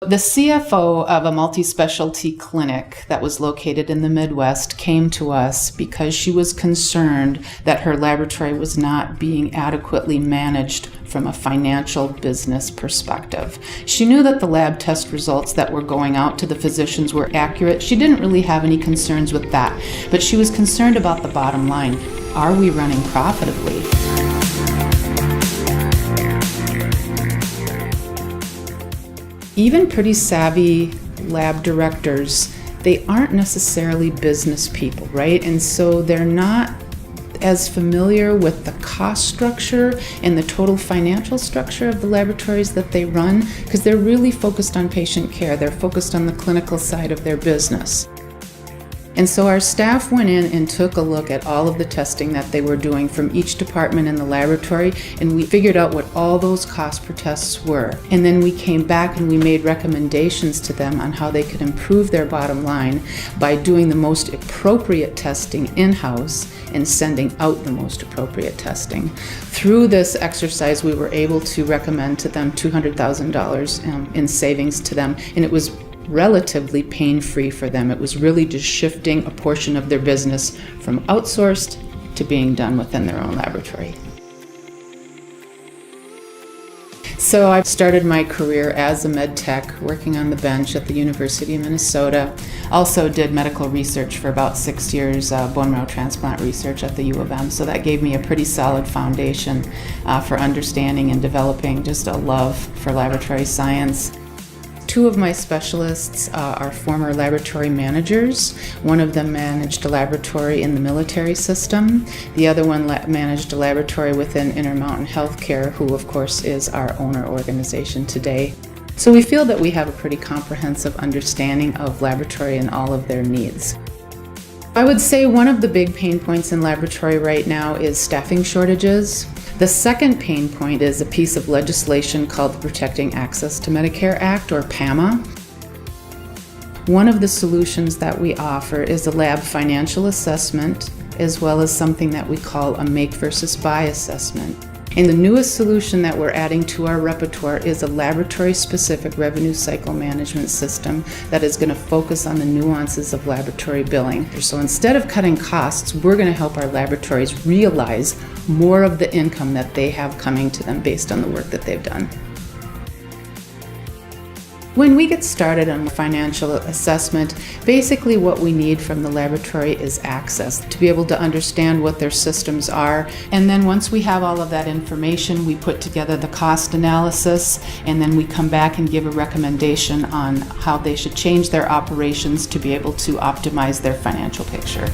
The CFO of a multi-specialty clinic that was located in the Midwest came to us because she was concerned that her laboratory was not being adequately managed from a financial business perspective. She knew that the lab test results that were going out to the physicians were accurate. She didn't really have any concerns with that, but she was concerned about the bottom line. Are we running profitably? Even pretty savvy lab directors, they aren't necessarily business people, right? And so they're not as familiar with the cost structure and the total financial structure of the laboratories that they run, because they're really focused on patient care. They're focused on the clinical side of their business. And so our staff went in and took a look at all of the testing that they were doing from each department in the laboratory, and we figured out what all those costs per tests were. And then we came back and we made recommendations to them on how they could improve their bottom line by doing the most appropriate testing in-house and sending out the most appropriate testing. Through this exercise, we were able to recommend to them $200,000 in savings to them, and it was relatively pain-free for them. It was really just shifting a portion of their business from outsourced to being done within their own laboratory. So I started my career as a med tech, working on the bench at the University of Minnesota. Also did medical research for about 6 years, bone marrow transplant research at the U of M. So that gave me a pretty solid foundation for understanding and developing just a love for laboratory science. Two of my specialists are former laboratory managers. One of them managed a laboratory in the military system. The other one managed a laboratory within Intermountain Healthcare, who of course is our owner organization today. So we feel that we have a pretty comprehensive understanding of laboratory and all of their needs. I would say one of the big pain points in laboratory right now is staffing shortages. The second pain point is a piece of legislation called the Protecting Access to Medicare Act, or PAMA. One of the solutions that we offer is a lab financial assessment, as well as something that we call a make versus buy assessment. And the newest solution that we're adding to our repertoire is a laboratory-specific revenue cycle management system that is going to focus on the nuances of laboratory billing. So instead of cutting costs, we're going to help our laboratories realize more of the income that they have coming to them based on the work that they've done. When we get started on financial assessment, basically what we need from the laboratory is access to be able to understand what their systems are. And then once we have all of that information, we put together the cost analysis, and then we come back and give a recommendation on how they should change their operations to be able to optimize their financial picture.